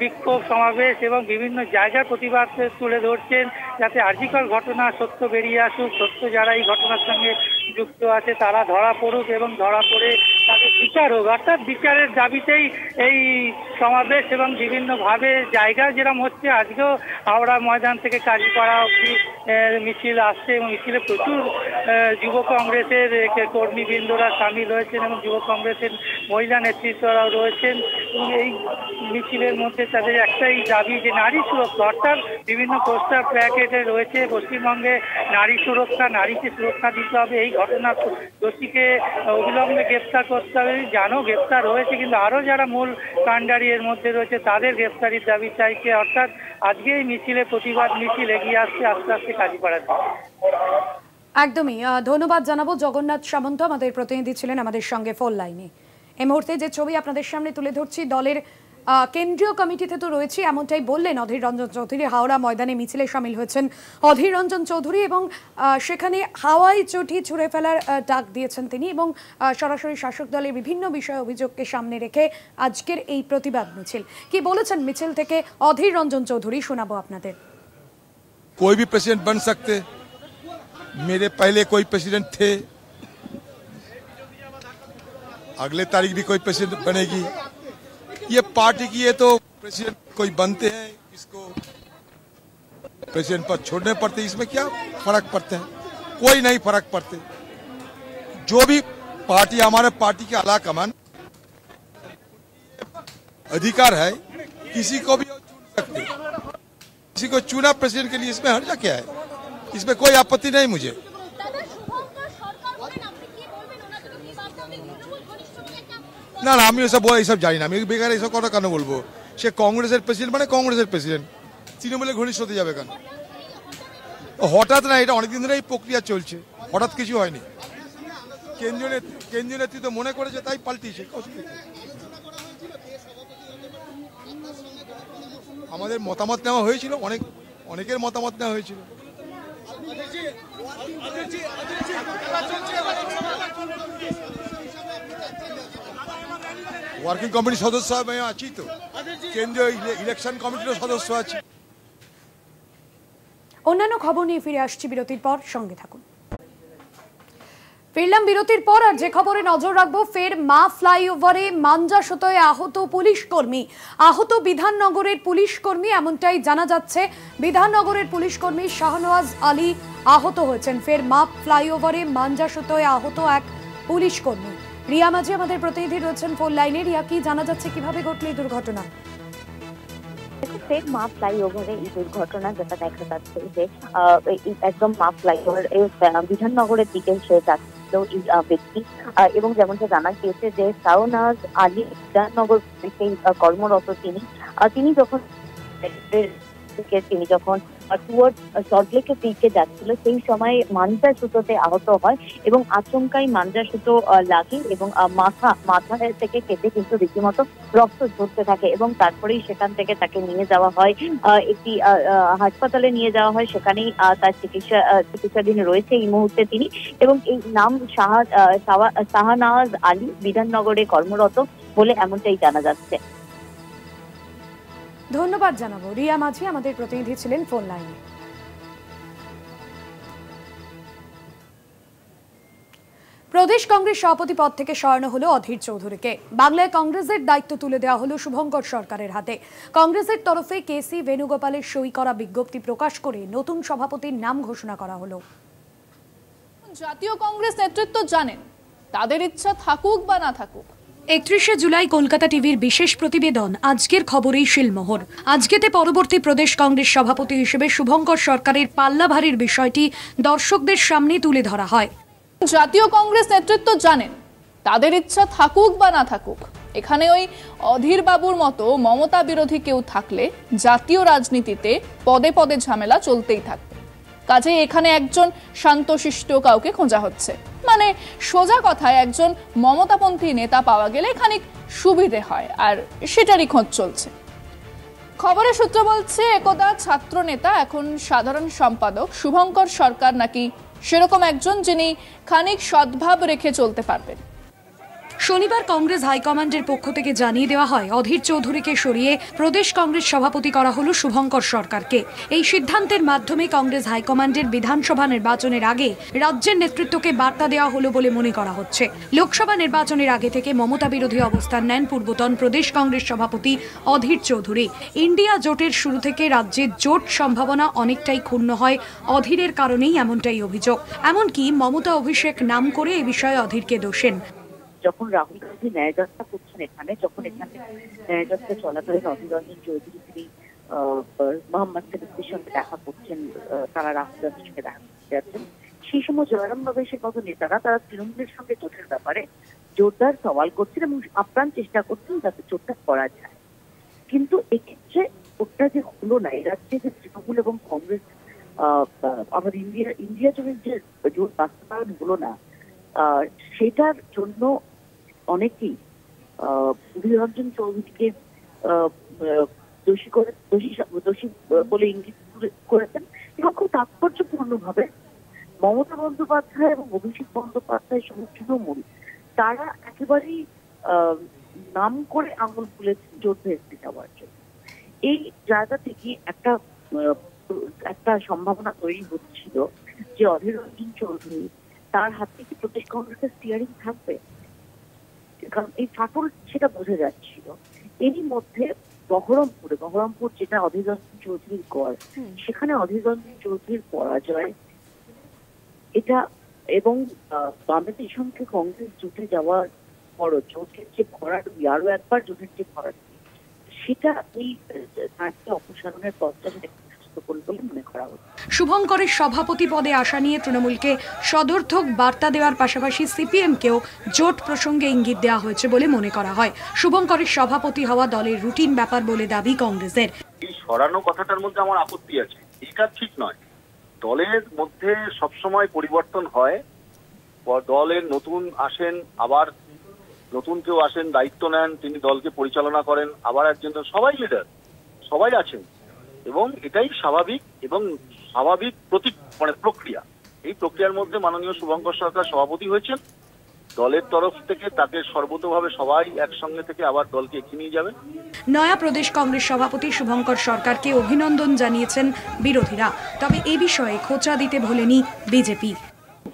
বিক্ষোভ সমাবেশ এবং বিভিন্ন জায়গার প্রতিবাদ তুলে ধরছেন, যাতে আরজিকর ঘটনা সত্য বেরিয়ে আসুক, সত্য যারা এই ঘটনার সঙ্গে যুক্ত আছে তারা ধরা পড়ুক এবং ধরা পড়ে তাদের বিচার হোক। অর্থাৎ বিচারের দাবিতেই এই সমাবেশ এবং বিভিন্নভাবে জায়গা যেরকম হচ্ছে। আজকেও হাওড়া ময়দান থেকে কাজীপাড়া অবধি মিছিল আসছে এবং মিছিলে প্রচুর যুব কংগ্রেসের কর্মীবৃন্দরা সামিল হয়েছেন এবং যুব কংগ্রেসের মহিলা নেতৃত্বরাও রয়েছেন। এবং এই মিছিলের মধ্যে তাদের একটাই দাবি যে নারী সুরক্ষা, অর্থাৎ বিভিন্ন পোস্টার প্ল্যাকেটে রয়েছে পশ্চিমবঙ্গে নারী সুরক্ষা, নারীকে সুরক্ষা দিতে হবে, এই ঘটনার দোষীকে অবিলম্বে গ্রেপ্তার করতে হবে। জানো গ্রেপ্তার হয়েছে, কিন্তু আরো যারা মূল কাণ্ডারি এর মধ্যে রয়েছে তাদের গ্রেপ্তারির দাবি চাইছে। অর্থাৎ আজকে এই মিছিলে প্রতিবাদ মিছিল এগিয়ে আসছে আস্তে আস্তে কাজীপাড়াতে। একদমই ধন্যবাদ জানাবো। জগন্নাথ সামন্ত আমাদের প্রতিনিধি ছিলেন আমাদের সঙ্গে ফোন লাইনে। এই মুহূর্তে যে ছবি আপনাদের সামনে তুলে ধরছি, দলের কেন্দ্রীয় কমিটিতে তো রয়েছে, এমনটাই বললেন অধীর রঞ্জন চৌধুরী। হাওড়া ময়দানে মিছিলে সামিল হয়েছেন অধীর রঞ্জন চৌধুরী এবং সেখানে হাওয়াই চটি ছুঁড়ে ফেলার ডাক দিয়েছেন তিনি এবং সরাসরি শাসক দলের বিভিন্ন বিষয় অভিযোগকে সামনে রেখে আজকের এই প্রতিবাদ মিছিল। কি বলেছেন মিছিল থেকে অধীর রঞ্জন চৌধুরী, শোনাবো আপনাদের। कोई भी प्रेसिडेंट बन सकते, मेरे पहले कोई प्रेसिडेंट थे, अगले तारीख भी कोई प्रेसिडेंट बनेगी। ये पार्टी की है तो प्रेसिडेंट कोई बनते हैं, इसको प्रेसिडेंट पर छोड़ने पड़ते, इसमें क्या फर्क पड़ते हैं? कोई नहीं फर्क पड़ते। जो भी पार्टी, हमारे पार्टी के आला कमान अधिकार है, किसी को भी चुन सकते, किसी को चुना प्रेसिडेंट के लिए, इसमें हर्जा क्या है? इसमें कोई आपत्ति नहीं मुझे। না না, আমি ওসব জানি না, আমি বেকার এইসব কথা কেন বলবো? সে কংগ্রেসের প্রেসিডেন্ট মানে কংগ্রেসের প্রেসিডেন্ট, তৃণমূলের ঘনিষ্ঠ হতে যাবে কেন? হঠাৎ না, এটা অনেকদিন ধরে এই প্রক্রিয়া চলছে, হঠাৎ কিছু হয়নি। কেন্দ্রীয় নেতৃত্ব মনে করেছে তাই পাল্টিয়েছে। আমাদের মতামত নেওয়া হয়েছিল, অনেকের মতামত নেওয়া হয়েছিল। ওয়ার্কিং কমিটির সদস্য আমি আছি, তো কেন্দ্রীয় ইলেকশন কমিটির সদস্য আছি। অন্যান্য খবর নিয়ে ফিরে আসছি বিরতির পর, সঙ্গে থাকুন। ফিরলাম বিরতির পর, আর যে খবরে নজর রাখবো, ফের মা ফ্লাইওভারে মাঞ্জা সুতোয় আহত পুলিশ কর্মী। আহত বিধাননগরের পুলিশ কর্মী, এমনটাই জানা যাচ্ছে। বিধাননগরের পুলিশ কর্মী শাহনওয়াজ আলী আহত হয়েছেন। ফের মা ফ্লাইওভারে মাঞ্জা সুতোয় আহত এক পুলিশ কর্মী। রিয়া মাঝি আমাদের প্রতিনিধি রয়েছেন ফোন লাইনে। রিয়া, কি জানা যাচ্ছে, কিভাবে ঘটল এই দুর্ঘটনা? ফের মা ফ্লাইওভারে এই দুর্ঘটনা যেটা দেখা যাচ্ছে যে একদম মা ফ্লাইওভার বিধাননগরের দিকে সে যাচ্ছিল এই ব্যক্তি, এবং যেমনটা জানা গিয়েছে যে শাহনওয়াজ আলী বিধাননগর কর্মরত তিনি যখন সল্টলেকের দিকে যাচ্ছিল সেই সময় মাঞ্জা সুতোতে আহত হয় এবং আচমকাই মাঞ্জা সুতো লাগে এবং মাথা থেকে কেটে কিন্তু রীতিমতো রক্ত ঝরতে থাকে এবং তারপরেই সেখান থেকে তাকে নিয়ে যাওয়া হয় একটি হাসপাতালে নিয়ে যাওয়া হয়। সেখানেই তার চিকিৎসাধীন রয়েছে এই মুহূর্তে তিনি, এবং এই নাম শাহনওয়াজ আলী, বিধাননগরে কর্মরত বলে এমনটাই জানা যাচ্ছে। ধন্যবাদ জানাবো। রিয়া মাঝি আমাদের প্রতিনিধি ছিলেন ফোন লাইনে। প্রদেশ কংগ্রেস সভাপতি পদ থেকে সরানো হলো অধীর চৌধুরীকে। বাংলায় কংগ্রেসের দায়িত্ব তুলে দেওয়া হলো শুভঙ্কর সরকারের হাতে। কংগ্রেসের তরফে কেসি বেণুগোপালের সই করা বিজ্ঞপ্তি প্রকাশ করে নতুন সভাপতির নাম ঘোষণা করা হলো। জাতীয় কংগ্রেস নেতৃত্ব জানেন, তাদের ইচ্ছা থাকুক বা না থাকুক। 31শে জুলাই কলকাতা টিভির বিশেষ প্রতিবেদন আজকের খবরেই শিলমোহর। আজকেতে পরবর্তী প্রদেশ কংগ্রেস সভাপতি হিসেবে শুভঙ্কর সরকারের পাল্লাভারির বিষয়টি দর্শকদের সামনে তুলে ধরা হয়। জাতীয় কংগ্রেস নেতৃত্ব জানেন, তাদের ইচ্ছা থাকুক বা না থাকুক। এখানে ওই অধীর বাবুর মতো মমতা বিরোধী কেউ থাকলে জাতীয় রাজনীতিতে পদে পদে ঝামেলা চলতেই থাকবে। কাজে এখানে একজন শান্তশিষ্ট কাউকে খোঁজা হচ্ছে, মানে সোজা কথায় একজন মমতাপন্থী নেতা পাওয়া গেলে খানিক সুবিধে হয়, আর সেটারই খোঁজ চলছে। খবরের সূত্র বলছে একদা ছাত্র নেতা, এখন সাধারণ সম্পাদক শুভঙ্কর সরকার নাকি সেরকম একজন যিনি খানিক সদ্ভাব রেখে চলতে পারবেন। শনিবার কংগ্রেস হাইকমান্ডের পক্ষ থেকে জানিয়ে দেওয়া হয় অধীর চৌধুরীকে সরিয়ে প্রদেশ কংগ্রেস সভাপতি করা হলো শুভঙ্কর সরকারকে। এই সিদ্ধান্তের মাধ্যমে কংগ্রেস হাইকমান্ডের বিধানসভা নির্বাচনের আগে রাজ্যের নেতৃত্বকে বার্তা দেওয়া হলো বলে মনে করা হচ্ছে। লোকসভা নির্বাচনের আগে থেকে মমতা বিরোধী অবস্থান নেন পূর্বতন প্রদেশ কংগ্রেস সভাপতি অধীর চৌধুরী। ইন্ডিয়া জোটের শুরু থেকে রাজ্যের জোট সম্ভাবনা অনেকটাই ক্ষুণ্ণ হয় অধীরের কারণেই, এমনটাই অভিযোগ। এমনকি মমতা অভিষেক নাম করে এ বিষয়ে অধীরকে দোষেন। যখন রাহুল গান্ধী ন্যায়যাত্রা করছেন যখন এখানে ন্যায়যাত্রা চলাকালীন অধীর রঞ্জন চৌধুরী তিনি মোহাম্মদ সিদ্দিকীর সঙ্গে দেখা করছেন, তারা রাহুল গান্ধীর সঙ্গে দেখা করতে যাচ্ছেন, সেই সময় জয়রাম রমেশের মতো নেতারা তারা তৃণমূলের সঙ্গে জোটের ব্যাপারে জোরদার সওয়াল করছেন এবং আপ্রাণ চেষ্টা করছেন যাতে জোটটা করা যায়। কিন্তু এক্ষেত্রে ওটা যে হলো না, এই রাজ্যে যে তৃণমূল এবং কংগ্রেস আমার ইন্ডিয়া জোটের যে জোট বাস্তবায়ন হলো না, সেটার জন্য অনেকেই অধীর রঞ্জন চৌধুরীকে দোষী বলে ইঙ্গিত করেছেন এবং খুব তাৎপর্যপূর্ণ ভাবে মমতা বন্দ্যোপাধ্যায় এবং অভিষেক বন্দ্যোপাধ্যায় সহ তৃণমূল তারা একেবারেই নাম করে আঙুল তুলেছেন জোট ভেস্তে যাওয়ার জন্য। এই জায়গা থেকে একটা সম্ভাবনা তৈরি হচ্ছিল যে অধীর রঞ্জন চৌধুরী তার হাত থেকে প্রদেশ কংগ্রেসের স্টিয়ারিং থাকবে, কারণ এই ফাটল সেটা বোঝা যাচ্ছিল। এরই মধ্যে বহরমপুর যেটা অধীর রঞ্জন চৌধুরীর গড়, সেখানে অধীর রঞ্জন চৌধুরীর পরাজয় এটা এবং বামেদের সঙ্গে কংগ্রেস জুটে যাওয়ার পর জোটের যে ভরাডুবি, আরো একবার জোটের যে ভরাডুবি, সেটা এই নাটকে অপসারণের পথটা বলে মনে করা হচ্ছে। শুভঙ্করের সভাপতি পদে আসা নিয়ে তৃণমূলকে সদর্থক বার্তা দেওয়ার পাশাপাশি সিপিএমকেও জোট প্রসঙ্গে ইঙ্গিত দেওয়া হয়েছে বলে মনে করা হয়। শুভঙ্করের সভাপতি হওয়া দলের রুটিন ব্যাপার বলে দাবি কংগ্রেসের। এই সরানো কথাটার মধ্যে আমার আপত্তি আছে, এটা ঠিক নয়। দলের মধ্যে সবসময় পরিবর্তন হয়, দলের নতুন আসেন, আবার নতুন কেউ আসেন, দায়িত্ব নেন, তিনি দলকে পরিচালনা করেন, আবার একজন, সবাই লিডার, সবাই আছেন এবং এটাই স্বাভাবিক এবং স্বাভাবিক প্রক্রিয়া। এই প্রক্রিয়ার মধ্যে মাননীয় শুভঙ্কর সরকার সভাপতি হয়েছেন, দলের তরফ থেকে তাকে সর্বতোভাবে সবাই একসঙ্গে থেকে আবার দলকে এগিয়ে নিয়ে যাবেন। নয়া প্রদেশ কংগ্রেস সভাপতি শুভঙ্কর সরকারকে অভিনন্দন জানিয়েছেন বিরোধীরা, তবে এ বিষয়ে খোঁচা দিতে ভোলেনি বিজেপি।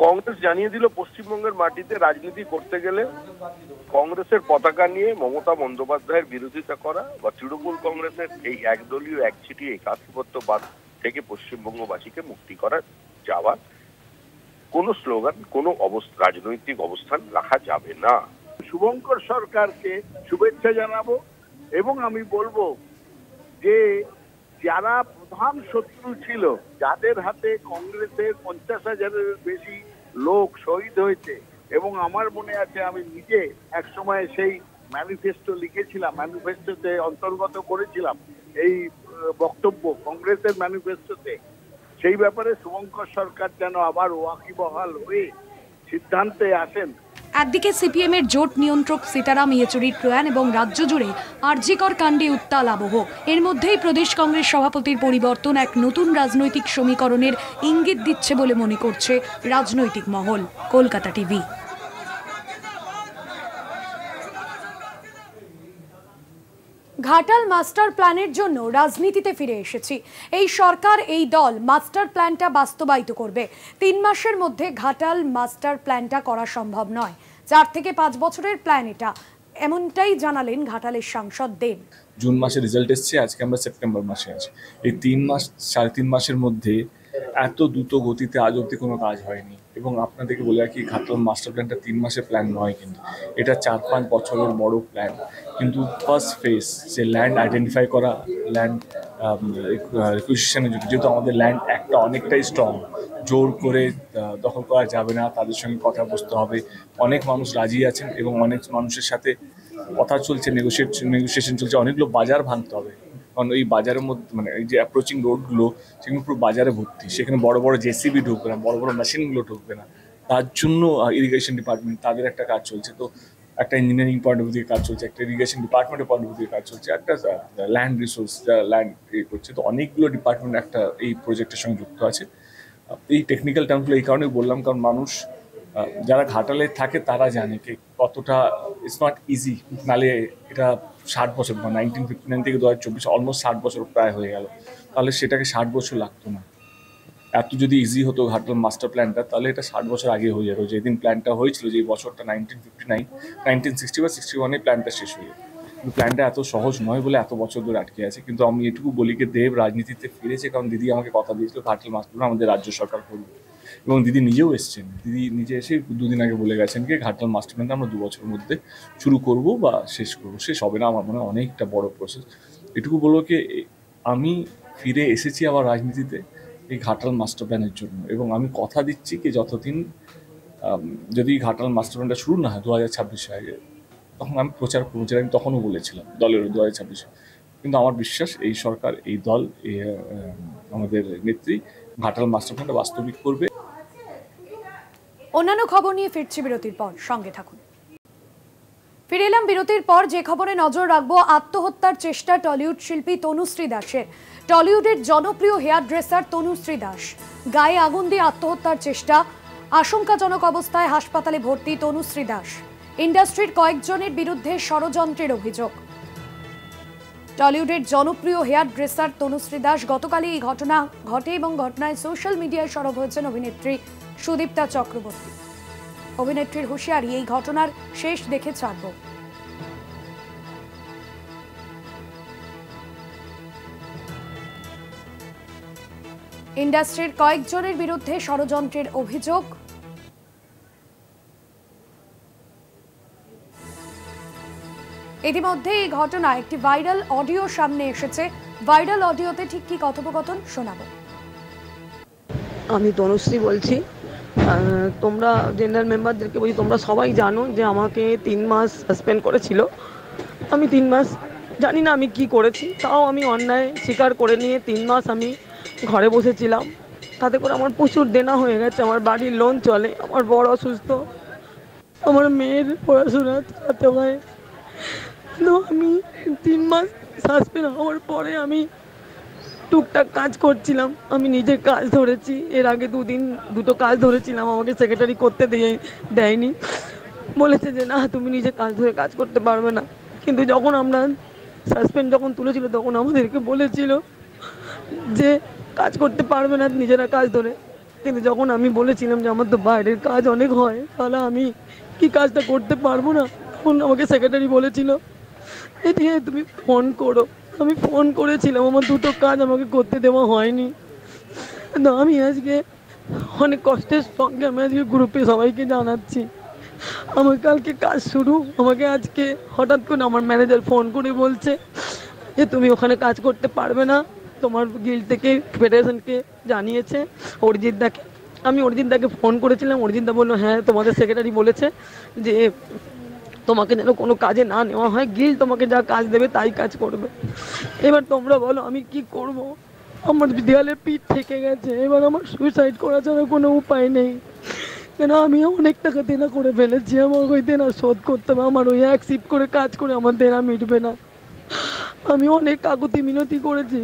কংগ্রেস জানিয়ে দিল পশ্চিমবঙ্গের মাটিতে রাজনীতি করতে গেলে কংগ্রেসের পতাকা নিয়ে মমতা বন্দ্যোপাধ্যায়ের বিরোধিতা করা বা তৃণমূল কংগ্রেসের এই একদলীয় একচিটিয়া একাধিপত্যবাদ থেকে পশ্চিমবঙ্গবাসীকে মুক্তি করার যাওয়ার কোনো স্লোগান, কোনো রাজনৈতিক অবস্থান রাখা যাবে না। শুভঙ্কর সরকারকে শুভেচ্ছা জানাবো এবং আমি বলবো যে যারা প্রধান শত্রু ছিল, যাদের হাতে কংগ্রেসের 50,000-এর বেশি লোক শহীদ হয়েছে, এবং আমার মনে আছে আমি নিজে একসময় সেই ম্যানিফেস্টো লিখেছিলাম, ম্যানিফেস্টোতে অন্তর্গত করেছিলাম এই বক্তব্য কংগ্রেসের ম্যানিফেস্টোতে। সেই ব্যাপারে শুভঙ্কর সরকার যেন আবার ওয়াকিবহাল হয়ে সিদ্ধান্তে আসেন। একদিকে সিপিএম এর জোট নিয়ন্ত্রক সীতারাম ইয়েচুরির প্রয়াণ এবং রাজ্য জুড়ে আরজিকর কাণ্ডে উত্তাল আবহ। এর মধ্যেই প্রদেশ কংগ্রেস সভাপতির পরিবর্তন এক নতুন রাজনৈতিক সমীকরণের ইঙ্গিত দিচ্ছে বলে মনে করছে রাজনৈতিক মহল। কলকাতা টিভি। ঘাটাল মাস্টার প্ল্যানের জন্য রাজনীতিতে ফিরে এসেছি। এই সরকার, এই দল মাস্টার প্ল্যানটা বাস্তবায়িত করবে। 3 মাসের মধ্যে ঘাটাল মাস্টার প্ল্যানটা করা সম্ভব নয়। 4 থেকে 5 বছরের প্ল্যান এটা, এমনটাই জানালেন ঘাটালের সাংসদ দেব। জুন মাসে রেজাল্ট এসছে, আজকে আমরা সেপ্টেম্বর মাসে আছি। এই 3 মাস 3.5 মাসের মধ্যে এত দ্রুত গতিতে আজ অব্দি কোনো কাজ হয়নি। এবং আপনাদেরকে বলে রাখি, ঘাটাল মাস্টার প্ল্যানটা 3 মাসের প্ল্যান নয়, কিন্তু এটা 4-5 বছরের বড় প্ল্যান। কিন্তু ফার্স্ট ফেজ যে ল্যান্ড আইডেন্টিফাই করা, ল্যান্ড রিকুইজিশনের জন্য, যেহেতু আমাদের ল্যান্ড একটা অনেকটাই স্ট্রং, জোর করে দখল করা যাবে না, তাদের সঙ্গে কথা বলতে হবে। অনেক মানুষ রাজি আছেন এবং অনেক মানুষের সাথে কথা চলছে, নেগোসিয়েশন চলছে। অনেকগুলো বাজার ভাঙতে হবে, কারণ এই বাজারের মধ্যে মানে এই যে অ্যাপ্রোচিং রোডগুলো সেগুলো পুরো বাজারে ভর্তি, সেখানে বড় বড় জেসিবি ঢুকবে না, বড় বড় মেশিনগুলো ঢুকবে না। তার জন্য ইরিগেশন ডিপার্টমেন্ট তাদের একটা কাজ চলছে, তো একটা ইঞ্জিনিয়ারিং পয়েন্ট অফ ভিউ কাজ চলছে, একটা ইরিগেশন ডিপার্টমেন্টের পয়েন্ট অফ ভিউ কাজ চলছে, একটা ল্যান্ড রিসোর্স ল্যান্ড করছে। তো অনেকগুলো ডিপার্টমেন্ট একটা এই প্রজেক্টের সঙ্গে যুক্ত আছে। এই টেকনিক্যাল টার্মগুলো এই কারণেই বললাম, কারণ মানুষ যারা ঘাটালে থাকে তারা জানে কি কতটা ইটস নট ইজি। নালে এটা 60 বছর, 1959 থেকে 2024 অলমোস্ট 60 বছর প্রায় হয়ে গেল, তাহলে সেটাকে 60 বছর লাগতো না। এত যদি ইজি হতো ঘাটাল মাস্টার প্ল্যানটা, তাহলে এটা 60 বছর আগে হয়ে যেত। যেদিন প্ল্যানটা হয়েছিল, যে বছরটা 1959, 1960 বা 61 প্ল্যানটা শেষ হয়ে যেত। কিন্তু প্ল্যানটা এত সহজ নয় বলে এত বছর ধরে আটকে আছে। কিন্তু আমি এটুকু বলি কি, দেব রাজনীতিতে ফিরেছে, কারণ দিদি আমাকে কথা দিয়েছিল ঘাটাল মাস্টার প্ল্যান আমাদের রাজ্য সরকার করবে, এবং দিদি নিজেও এসছেন। দিদি নিজে এসে 2 দিন আগে বলে গেছেন কি ঘাটাল মাস্টার প্ল্যানটা আমরা 2 বছরের মধ্যে শুরু করব বা শেষ করবো। শেষ হবে না, আমার মনে হয় অনেকটা বড় প্রসেস। এটুকু বলবো কি, আমি ফিরে এসেছি আবার রাজনীতিতে এই ঘাটাল মাস্টার প্ল্যানের জন্য, এবং আমি কথা দিচ্ছি কি যতদিন যদি ঘাটাল মাস্টার প্ল্যানটা শুরু না হয় 2026 আগে, তখন আমি প্রচার করবো, যেটা আমি তখনও বলেছিলাম দলের 2026। কিন্তু আমার বিশ্বাস এই সরকার, এই দল, আমাদের নেত্রী ঘাটাল মাস্টার প্ল্যানটা বাস্তবিক করবে। অন্যান্য খবর নিয়ে ফিরছি বিরতির পর, সঙ্গে থাকুন। ফিরে এলাম বিরতির পর। যে খবরে নজর রাখবো, আত্মহত্যার চেষ্টা টলিউড শিল্পী তনুশ্রী দাসের। টলিউডের জনপ্রিয় হেয়ার ড্রেসার তনুশ্রী দাস গায়ে আগুন দিয়ে আত্মহত্যার চেষ্টা, আশঙ্কাজনক অবস্থায় হাসপাতালে ভর্তি তনুশ্রী দাস। ইন্ডাস্ট্রির কয়েকজনের বিরুদ্ধে ষড়যন্ত্রের অভিযোগ। টলিউডের জনপ্রিয় হেয়ার ড্রেসার তনুশ্রী দাস, গতকালই এই ঘটনা ঘটে এবং ঘটনায় সোশ্যাল মিডিয়ায় সরব হয়েছেন অভিনেত্রী সুদীপ্তা চক্রবর্তী। অভিনেত্রীর হুঁশিয়ারি, এই ঘটনার শেষ দেখে ছাড়ব। ইন্ডাস্ট্রির কয়েকজনের বিরুদ্ধে ষড়যন্ত্রের অভিযোগ। ইতিমধ্যে এই ঘটনায় একটি ভাইরাল অডিও সামনে এসেছে। ভাইরাল অডিওতে ঠিক কি কথোপকথন শোনাবো। আমি তনুশ্রী বলছি। তোমরা জেনারেল মেম্বারদেরকে বলছি, তোমরা সবাই জানো যে আমাকে 3 মাস সাসপেন্ড করেছিল। আমি 3 মাস জানি না আমি কি করেছি, তাও আমি অন্যায় স্বীকার করে নিয়ে 3 মাস আমি ঘরে বসেছিলাম। তাতে করে আমার প্রচুর দেনা হয়ে গেছে, আমার বাড়ির লোন চলে, আমার বড় অসুস্থ, আমার মেয়ের পড়াশোনা চালাতে হয়। তো আমি 3 মাস সাসপেন্ড হওয়ার পরে আমি টুকটাক কাজ করছিলাম। আমি নিজে কাজ ধরেছি, এর আগে 2 দিন 2টো কাজ ধরেছিলাম, আমাকে সেক্রেটারি করতে দেয়নি। বলেছে যে না তুমি নিজে কাজ ধরে কাজ করতে পারবে না। কিন্তু যখন আমরা সাসপেন্ড যখন তুলেছিল তখন আমাদেরকে বলেছিল যে কাজ করতে পারবে না নিজেরা কাজ ধরে। কিন্তু যখন আমি বলেছিলাম যে আমার তো বাইরের কাজ অনেক হয়, তাহলে আমি কি কাজটা করতে পারবো না, তখন আমাকে সেক্রেটারি বলেছিল এটি তুমি ফোন করো। আমি ফোন করেছিলাম, আমার দুটো কাজ আমাকে করতে দেওয়া হয়নি। তো আমি আজকে অনেক কষ্টের সঙ্গে আমি আজকে গ্রুপে সবাইকে জানাচ্ছি আমার কালকে কাজ শুরু। আমাকে আজকে হঠাৎ করে আমার ম্যানেজার ফোন করে বলছে যে তুমি ওখানে কাজ করতে পারবে না, তোমার গিল্ড থেকে ফেডারেশনকে জানিয়েছে অরিজিৎ দাকে। আমি অরিজিৎ দাকে ফোন করেছিলাম, অরিজিৎ দা বললো হ্যাঁ তোমাদের সেক্রেটারি বলেছে যে তোমাকে যেন কোনো কাজে না নেওয়া হয়, গিল্ড তোমাকে যা কাজ দেবে তাই কাজ করবে। এবার তোমরা বলো আমি কি করব? আমার দেওয়ালে পিঠ থেকে গেছে, এবার আমার সুইসাইড করা ছাড়া কোনো উপায় নেই। কেন আমি অনেক টাকা দেনা করে ফেলেছি, আমার ওই দেনা শোধ করতে হবে। আমার ওই এক শিফট করে কাজ করে আমার দেনা মিটবে না। আমি অনেক কাকুতি মিনতি করেছি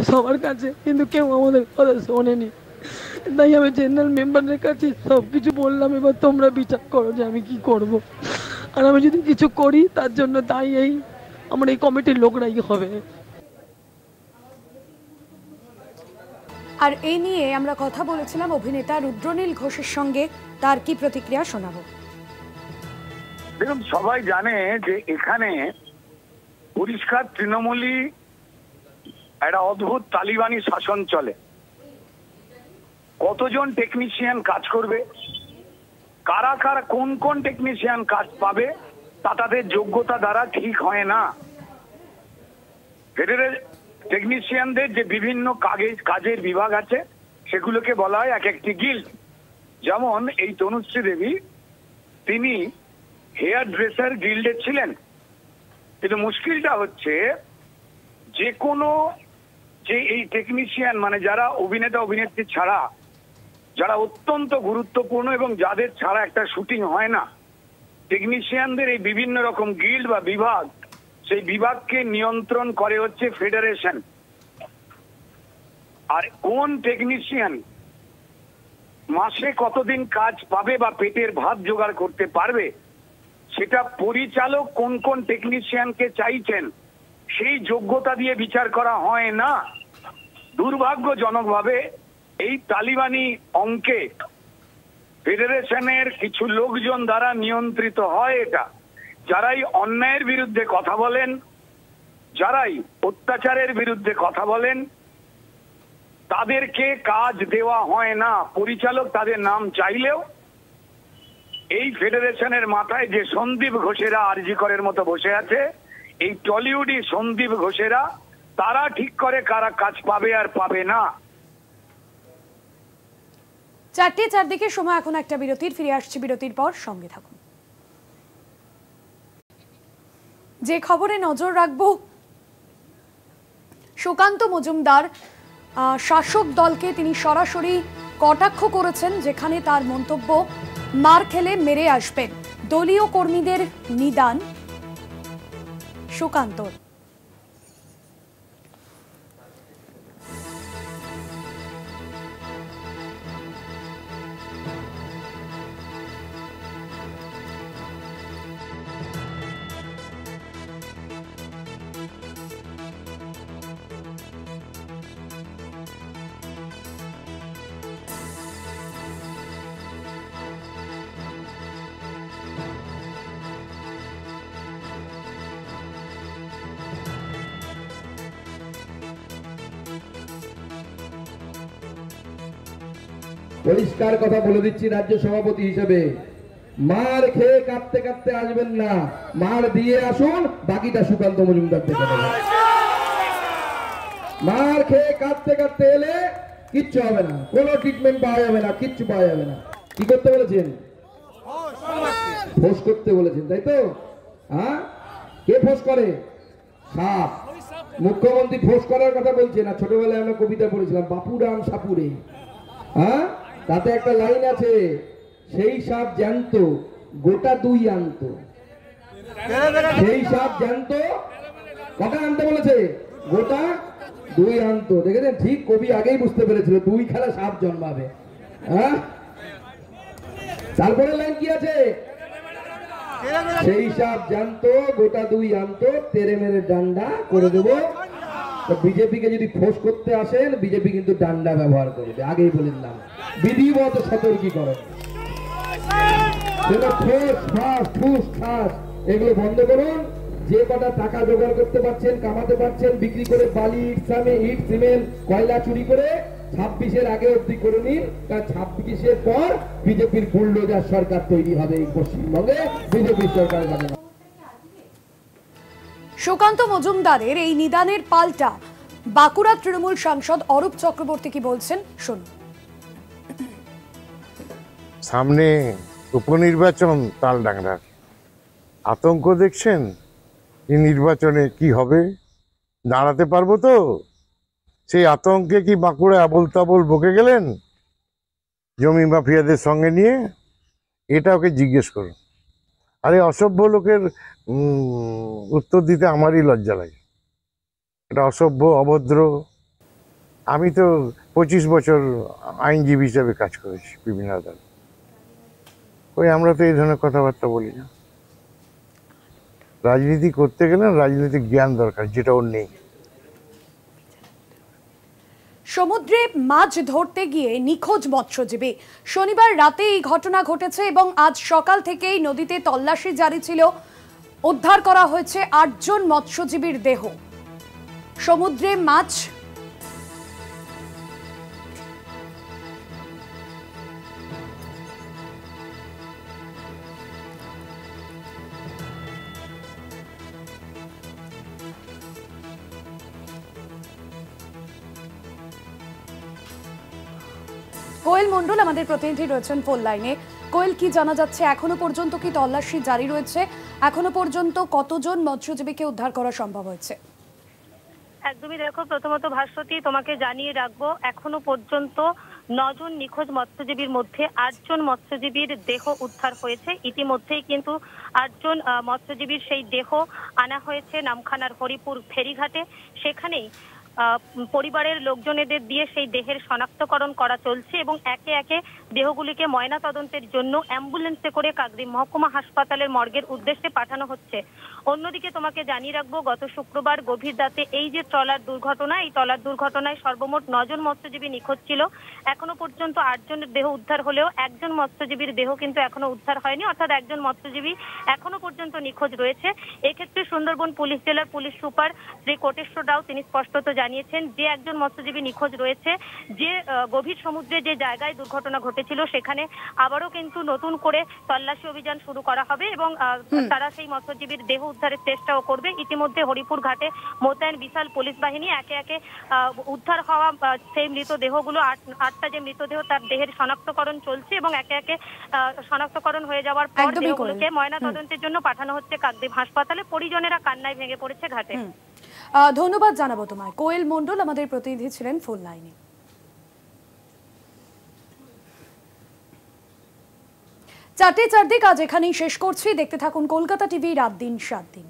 সবার কাছে, কিন্তু কেউ আমাদের কথা শোনেনি। তাই আমি জেনারেল মেম্বারের কাছে সব কিছু বললাম, এবার তোমরা বিচার করো যে আমি কি করব। আর আমি যদি কিছু করি তার জন্য তাই এই আমার এই কমিটির লোকরাই হবে। আর এই নিয়ে আমরা কথা বলেছিলাম অভিনেতা রুদ্রনীল ঘোষের সঙ্গে, তার কি প্রতিক্রিয়া শোনাবো। দেখুন, সবাই জানে যে এখানে পরিষ্কার তৃণমূলী একটা অদ্ভুত তালিবানি শাসন চলে। কতজন টেকনিশিয়ান কাজ করবে, কারা কারা কোন কোন টেকনিশিয়ান কাজ পাবে তা তাদের যোগ্যতা দ্বারা ঠিক হয় না। ফেডারেল টেকনিশিয়ানদের যে বিভিন্ন কাজের বিভাগ আছে সেগুলোকে বলা হয় এক একটি গিল্ড। যেমন এই তনুশ্রী দেবী, তিনি হেয়ার ড্রেসার গিল্ডের ছিলেন। কিন্তু মুশকিলটা হচ্ছে যে কোনো যে এই টেকনিশিয়ান মানে যারা অভিনেতা অভিনেত্রী ছাড়া যারা অত্যন্ত গুরুত্বপূর্ণ এবং যাদের ছাড়া একটা শুটিং হয় না, টেকনিশিয়ানদের এই বিভিন্ন রকম গিল্ড বা বিভাগ, সেই বিভাগকে নিয়ন্ত্রণ করে হচ্ছে ফেডারেশন। আর কোন টেকনিশিয়ান মাসে কতদিন কাজ পাবে বা পেটের ভাত জোগাড় করতে পারবে সেটা পরিচালক কোন কোন টেকনিশিয়ানকে চাইছেন সেই যোগ্যতা দিয়ে বিচার করা হয় না। দুর্ভাগ্যজনকভাবে এই তালিবানি অঙ্কে ফেডারেশনের কিছু লোকজন দ্বারা নিয়ন্ত্রিত হয় এটা। যারাই অন্যায়ের বিরুদ্ধে কথা বলেন, যারাই অত্যাচারের বিরুদ্ধে কথা বলেন, তাদেরকে কাজ দেওয়া হয় না। পরিচালক তাদের নাম চাইলেও এই ফেডারেশনের মাথায় যে সন্দীপ ঘোষেরা আরজি করের মতো বসে আছে, এই টলিউডি সন্দীপ ঘোষেরা, তারা ঠিক করে কারা কাজ পাবে আর পাবে না। 4:04 দিকে সময় এখন একটা বিরতির, ফিরে আসছি বিরতির পর, সঙ্গে থাকুন। যে খবরে নজর রাখবো, সুকান্ত মজুমদার শাসক দলকে তিনি সরাসরি কটাক্ষ করেছেন, যেখানে তার মন্তব্য মার খেলে মেরে আসবেন। দলীয় কর্মীদের নিদান সুকান্তর। পরিষ্কার কথা বলে দিচ্ছি রাজ্য সভাপতি হিসেবে, মার খেয়ে কাঁদতে কাঁদতে আসবেন না, মার দিয়ে আসুন, বাকিটা সুকান্ত মজুমদার থেকে নেবেন। মার খেয়ে কাঁদতে কাঁদতে এলে কিচ্ছু হবে না, কোনো ট্রিটমেন্ট পাওয়া যাবে না, কিচ্ছু পাওয়া যাবে না। কি করতে বলেছেন? ফোঁস করতে বলেছেন, তাই তো? হ্যাঁ, কে ফোঁস করে? সাপ। মুখ্যমন্ত্রী ফোঁস করার কথা বলছে না। ছোটবেলায় আমরা কবিতা পড়েছিলাম, বাপুরাম সাপুরে। হ্যাঁ, তাতে একটা লাইন আছে, সেই সাপ জ্যান্ত গোটা 2 আনত। সেই সাপ জ্যান্ত কটা আনতে বলেছে? গোটা 2 আনত। দেখেছেন, ঠিক কবি আগেই বুঝতে পেরেছিল 2 খেলা সাপ জন্মাবে। হ্যাঁ, তারপরে লাইন কি আছে? সেই হিসাব জানতো, গোটা 2 আনতো, তেরে মেরে ডান্ডা করে দেবো। তো বিজেপিকে যদি ফোর্স করতে আসেন, বিজেপি কিন্তু ডান্ডা ব্যবহার করবে, আগেই বলে দিলাম, বিধিবদ্ধ সতর্কীকরণ। এগুলো বন্ধ করুন। যে কটা টাকা জোগাড় করতে পারছেন, কামাতে পারছেন, বিক্রি করে বালি, ইট, সিমেন্ট, কয়লা চুরি করে 26-এর আগে অবধি করে নিন, কারণ 26-এর পর বিজেপির বুলডোজার সরকার তৈরি হবে এই পশ্চিমবঙ্গে, বিজেপির সরকার হবে না। সুকান্ত মজুমদারের এই নিদানের পাল্টা বাঁকুড়া তৃণমূল সাংসদ অরূপ চক্রবর্তী কি বলছেন শুনুন। সামনে উপনির্বাচন, তালডাংরার আতঙ্ক দেখছেন, এই নির্বাচনে কি হবে, দাঁড়াতে পারবো তো? সেই আতঙ্কে কি বাঁকুড়া আবল তাবল বকে গেলেন জমি মাফিয়াদের সঙ্গে নিয়ে? এটা ওকে জিজ্ঞেস করুন। আরে অসভ্য লোকের উত্তর দিতে আমারই লজ্জা লাগে। এটা অসভ্য, অভদ্র। আমি তো 25 বছর আইনজীবী হিসেবে কাজ করেছি বিভিন্ন আদালতে। আমরা তো এই ধরনের কথাবার্তা বলি না। রাজনীতি করতে গেলে রাজনৈতিক জ্ঞান দরকার, যেটা ওর নেই। সমুদ্রে মাছ ধরতে গিয়ে নিখোঁজ মৎস্যজীবী। শনিবার রাতে এই ঘটনা ঘটেছে এবং আজ সকাল থেকেই নদীতে তল্লাশি জারি ছিল। উদ্ধার করা হয়েছে 8 জন মৎস্যজীবীর দেহ। সমুদ্রে মাছ কোয়েল মন্ডল আমাদের প্রতিনিধি রয়েছেন ফোন লাইনে। কোয়েল, কি জানা যাচ্ছে? এখনো পর্যন্ত কি তল্লাশি জারি রয়েছে? এখনো পর্যন্ত কতজন মৎস্যজীবীকে উদ্ধার করা সম্ভব হয়েছে? একদমই দেখো, প্রথমত ভাস্বতী তোমাকে জানিয়ে রাখবো, এখনো পর্যন্ত 9 জন নিখোঁজ মৎস্যজীবীর মধ্যে 8 জন মৎস্যজীবীর দেহ উদ্ধার হয়েছে। ইতিমধ্যেই কিন্তু 8 জন মৎস্যজীবীর সেই দেহ আনা হয়েছে নামখানার হরিপুর ফেরিঘাটে। সেখানেই পরিবারের লোকজনেদের দিয়ে সেই দেহের শনাক্তকরণ করা চলছে এবং একে একে দেহগুলিকে ময়না তদন্তের জন্য অ্যাম্বুলেন্সে করে কাকদ্বীপ মহকুমা হাসপাতালের মর্গের উদ্দেশ্যে পাঠানো হচ্ছে। অন্যদিকে তোমাকে জানিয়ে রাখবো, গত শুক্রবার গভীর রাতে এই যে ট্রলার দুর্ঘটনা, এই ট্রলার দুর্ঘটনায় সর্বমোট 9 জন মৎস্যজীবী নিখোঁজ ছিল। এখনো পর্যন্ত 8 জনের দেহ উদ্ধার হলেও একজন মৎস্যজীবীর দেহ কিন্তু এখনো উদ্ধার হয়নি, অর্থাৎ একজন মৎস্যজীবী এখনো পর্যন্ত নিখোঁজ রয়েছে। এক্ষেত্রে সুন্দরবন পুলিশ জেলার পুলিশ সুপার শ্রী কোটেশ্বর রাও তিনি স্পষ্টত জানিয়েছেন যে একজন মৎস্যজীবী নিখোঁজ রয়েছে, যে গভীর সমুদ্রে যে জায়গায় দুর্ঘটনা ঘটেছিল সেখানে আবারও কিন্তু নতুন করে তল্লাশি অভিযান শুরু করা হবে এবং তারা সেই মৎস্যজীবীর দেহ উদ্ধারের চেষ্টাও করবে। ইতিমধ্যে হরিপুর ঘাটে মোতায়েন বিশাল পুলিশ বাহিনী একে একে উদ্ধার হওয়া সেই মৃতদেহগুলো 8টা যে মৃতদেহ তার দেহের শনাক্তকরণ চলছে এবং একে একে শনাক্তকরণ হয়ে যাওয়ার পর দেহগুলোকে ময়না তদন্তের জন্য পাঠানো হচ্ছে কাকদ্বীপ হাসপাতালে। পরিজনেরা কান্নায় ভেঙে পড়েছে ঘাটে। ধন্যবাদ জানাবো তোমায়। কোয়েল মন্ডল আমাদের প্রতিনিধি ছিলেন ফোন লাইনে। চারটে চারদিক আজ এখানেই শেষ করছি। দেখতে থাকুন কলকাতা টিভি রাত দিন 7 দিন।